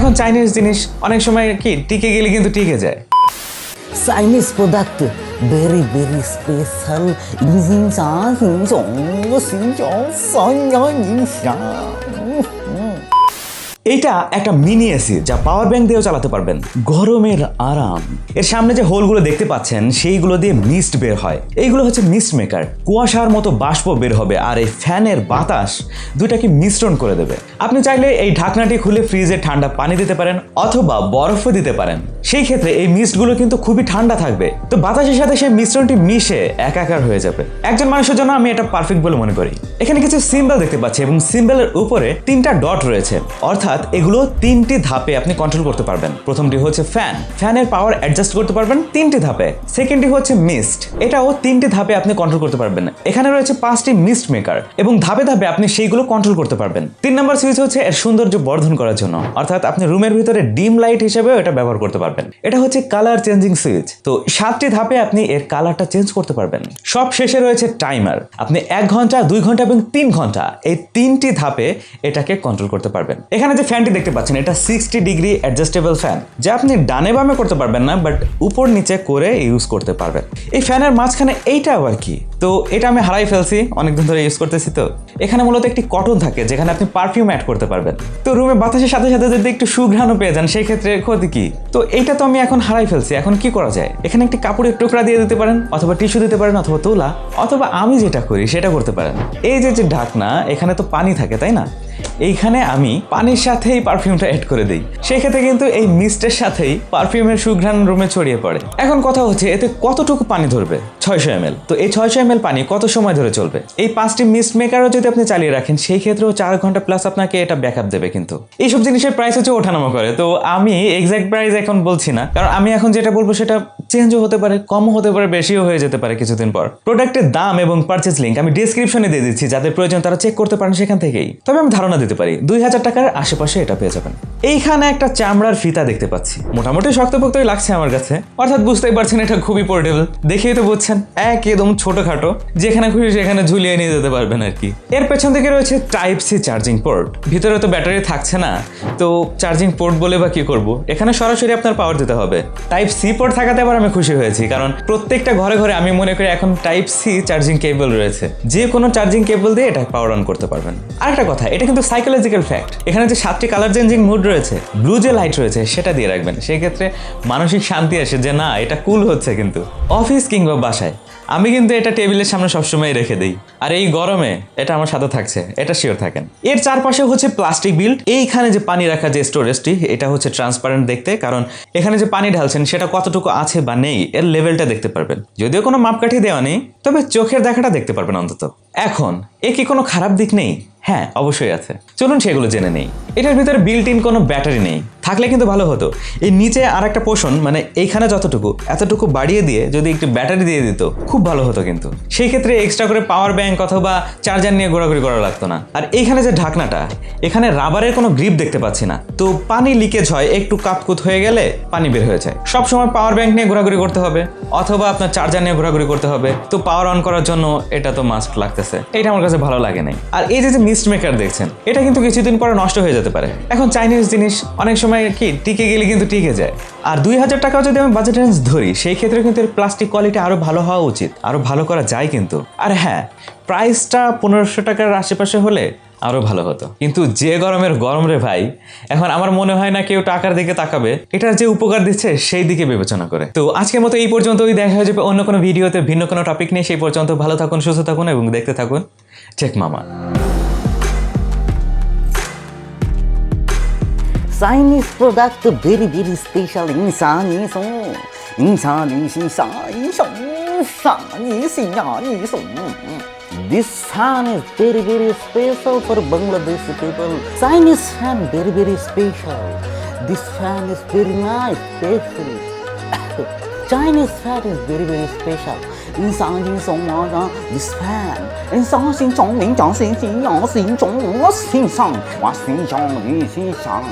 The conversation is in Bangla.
এখন চাইনিজ জিনিস অনেক সময় কি টিকে গেলে কিন্তু টিকে যায়। Chinese product very very special. 银星茶，银种，新疆三阳银香。 এইটা একটা মিনি এসি যা পাওয়ার ব্যাংক দিয়েও চালাতে পারবেন। গরমের আরাম। এর সামনে যে হোলগুলো দেখতে পাচ্ছেন সেইগুলো দিয়ে মিস্ট বের হয়। এইগুলো হচ্ছে মিস্ট মেকার। কুয়াশার মতো বাষ্প বের হবে আর এই ফ্যানের বাতাস দুইটাকে মিশ্রণ করে দেবে। আপনি চাইলে এই ঢাকনাটি খুলে ফ্রিজে ঠান্ডা পানি দিতে পারেন অথবা বরফও দিতে পারেন। সেই ক্ষেত্রে এই মিস্টগুলো কিন্তু খুবই ঠান্ডা থাকবে, তো বাতাসের সাথে সেই মিশ্রণটি মিশে একাকার হয়ে যাবে। একজন মানুষের জন্য আমি এটা পারফেক্ট বলে মনে করি। এখানে কিছু সিম্বল দেখতে পাচ্ছি এবং সিম্বলের উপরে 3টা ডট রয়েছে, অর্থাৎ এগুলো 3টি ধাপে আপনি কন্ট্রোল করতে পারবেন। প্রথমটি হচ্ছে ফ্যানের পাওয়ার অ্যাডজাস্ট করতে পারবেন 3টি ধাপে। সেকেন্ডটি হচ্ছে মিস্ট, এটাও 3টি ধাপে আপনি কন্ট্রোল করতে পারবেন। এখানে রয়েছে 5টি মিস্ট মেকার এবং ধাপে ধাপে আপনি সেইগুলো কন্ট্রোল করতে পারবেন। 3 নম্বর সুইচ হচ্ছে এর সৌন্দর্য বর্ধন করার জন্য, অর্থাৎ আপনি রুমের ভিতরে ডিম লাইট হিসেবে এটা ব্যবহার করতে পারবেন। এটা হচ্ছে কালার চেঞ্জিং সুইচ, তো 7টি ধাপে আপনি এর কালারটা চেঞ্জ করতে পারবেন। সব শেষে রয়েছে টাইমার, আপনি 1 ঘন্টা 2 ঘন্টা এবং 3 ঘন্টা এই 3টি ধাপে এটাকে কন্ট্রোল করতে পারবেন। এখানে যে ফ্যানটি দেখতে পাচ্ছেন এটা 60 ডিগ্রি অ্যাডজাস্টেবল ফ্যান, যা আপনি ডানে বামে করতে পারবেন না, বাট উপর নিচে করে ইউজ করতে পারবেন। এই ফ্যানের মাঝখানে এইটা আবার কি, তো এটা আমি হারাই ফেলছি, অনেকদিন ধরে ইউজ করতেছি। তো এখানে মূলত একটি কটন থাকে যেখানে আপনি পারফিউম অ্যাড করতে পারবেন। তো রুমে বাতাসের সাথে সাথে যদি একটু সুঘ্রাণও পেয়ে যান সেই ক্ষেত্রে ক্ষতি কি? তো এইটা তো আমি এখন হারাই ফেলছি, এখন কি করা যায়? এখানে একটি কাপড়ের টুকরা দিয়ে দিতে পারেন অথবা টিস্যু দিতে পারেন অথবা তুলা, অথবা আমি যেটা করি সেটা করতে পারেন। এই যে ঢাকনা, এখানে তো পানি থাকে তাই না, এইখানে আমি পানির সাথেই পারফিউমটা অ্যাড করে দিই। সেই ক্ষেত্রে কিন্তু এই মিস্টের সাথেই পারফিউমের সুঘ্রাণ রুমে ছড়িয়ে পড়ে। এখন কথা হচ্ছে এতে কতটুকু পানি ধরবে? 600 ml। তো এই 600 ml পানি কত সময় ধরে চলবে? এই 5টি মিস্ট মেকারও যদি আপনি চালিয়ে রাখেন সেই ক্ষেত্রেও 4 ঘন্টা প্লাস আপনাকে এটা ব্যাকআপ দেবে। কিন্তু এইসব জিনিসের প্রাইস হচ্ছে ওঠানামা করে, তো আমি এক্সাক্ট প্রাইস এখন বলছি না, কারণ আমি এখন যেটা বলবো সেটা চেঞ্জও হতে পারে, কমও হতে পারে, বেশিও হয়ে যেতে পারে কিছুদিন পর। প্রোডাক্টের দাম এবং পারচেজ লিঙ্ক আমি ডেসক্রিপশনে দিয়ে দিচ্ছি, যাদের প্রয়োজন তারা চেক করতে পারেন সেখান থেকেই। তবে আমি ধারণা দিতে পারি 2000 টাকার আশেপাশে এটা পেয়ে যাবেন। এইখানে একটা চামড়ার ফিতা দেখতে পাচ্ছি, মোটামুটি শক্তপোক্তই লাগছে আমার কাছে, অর্থাৎ বুঝতেই পারছেন এটা খুবই পোর্টেবল। দেখেই তো বুঝছেন, একদম ছোটখাটো, যেখানে খুশি সেখানে ঝুলিয়ে নিয়ে যেতে পারবেন আর কি। এর পেছন থেকে রয়েছে টাইপ সি চার্জিং পোর্ট, ভিতরে তো ব্যাটারি থাকছে না, তো চার্জিং পোর্ট বলে বা কি করব, এখানে সরাসরি আপনার পাওয়ার দিতে হবে। টাইপ সি পোর্ট থাকাতে আবার আমি খুশি হয়েছি, কারণ প্রত্যেকটা ঘরে ঘরে আমি মনে করি এখন টাইপ সি চার্জিং কেবল রয়েছে, যে কোনো চার্জিং কেবল দিয়ে এটা পাওয়ার অন করতে পারবেন। আরেকটা কথা, এটা কিন্তু সাইকোলজিক্যাল ফ্যাক্ট, এখানে যে 7টি কালার চেঞ্জিং মুড রয়েছে, ব্লু যে লাইট রয়েছে সেটা দিয়ে রাখবেন, সেই ক্ষেত্রে মানসিক শান্তি আসে যে না এটা কুল হচ্ছে। কিন্তু অফিস কিংবা বাসায় আমি কিন্তু এটা টেবিলের সামনে সবসময় রেখে দিই, আর এই গরমে এটা আমার সাথে থাকছে, এটা শিওর থাকেন। এর চারপাশে হচ্ছে প্লাস্টিক বিল্ড, এইখানে যে পানি রাখা যে স্টোরেজটি এটা হচ্ছে ট্রান্সপারেন্ট দেখতে, কারণ এখানে যে পানি ঢালছেন সেটা কতটুকু আছে বা নেই এর লেভেলটা দেখতে পারবেন। যদিও কোনো মাপকাঠি দেওয়া নেই, তবে চোখের দেখাটা দেখতে পারবেন অন্তত। এখন এ কি কোনো খারাপ দিক নেই? হ্যাঁ, অবশ্যই আছে, চলুন সেগুলো জেনে নেই। এটার ভিতরে বিল্ট ইন কোনো ব্যাটারি নেই, থাকলে কিন্তু ভালো হতো। এই নিচে আর একটা পোর্শন, মানে এইখানে যতটুকু এতটুকু বাড়িয়ে দিয়ে যদি একটু ব্যাটারি দিয়ে দিত খুব ভালো হতো, কিন্তু সেই ক্ষেত্রে এক্সট্রা করে পাওয়ার ব্যাংক অথবা চার্জার নিয়ে ঘোরাঘুরি করা লাগতো না। আর এইখানে যে ঢাকনাটা, এখানে রাবারের কোনো গ্রিপ দেখতে পাচ্ছি না, তো পানি লিকেজ হয়, একটু কাপকুত হয়ে গেলে পানি বের হয়ে যায়। সবসময় পাওয়ার ব্যাংক নিয়ে ঘোরাঘুরি করতে হবে অথবা আপনার চার্জার নিয়ে ঘোরাঘুরি করতে হবে, তো পাওয়ার অন করার জন্য এটা তো মাস্ট লাগতেছে। এটা আমার কাছে ভালো লাগে নাই। আর এই যে মিস্ট মেকার দেখছেন, এটা কিন্তু কিছুদিন পরে নষ্ট হয়ে যেতে পারে। এখন চাইনিজ জিনিস অনেক সময় কি টিকে গেলে কিন্তু টিকে যায়। আর 2000 টাকাও যদি আমি বাজেট রেঞ্জ ধরি সেই ক্ষেত্রে কিন্তু এর প্লাস্টিক কোয়ালিটি আরো ভালো হওয়া উচিত, আরো ভালো করা যায় কিন্তু। আর হ্যাঁ, প্রাইসটা 1500 টাকার আশেপাশে হলে আরো ভালো হতো। কিন্তু যে গরমের গরম রে ভাই, এখন আমার মনে হয় না কেউ টাকার দিকে তাকাবে, এটার যে উপকার দিচ্ছে সেই দিকে বিবেচনা করে। তো আজকের মতো এই পর্যন্তই, দেখা হয়ে যাবে অন্য কোনো ভিডিওতে ভিন্ন কোনো টপিক নিয়ে। সেই পর্যন্ত ভালো থাকুন, সুস্থ থাকুন এবং দেখতে থাকুন টেক মামা। Chinese product very very special. Insani song, insani song. This fan is very very special for Bangladeshi people. Chinese fan very very special. This fan is very nice, special. Chinese fan is very very special. Insani song this fan. Insani song, 明 chong 心 chong 我心 chong 我心上，我心上你心上。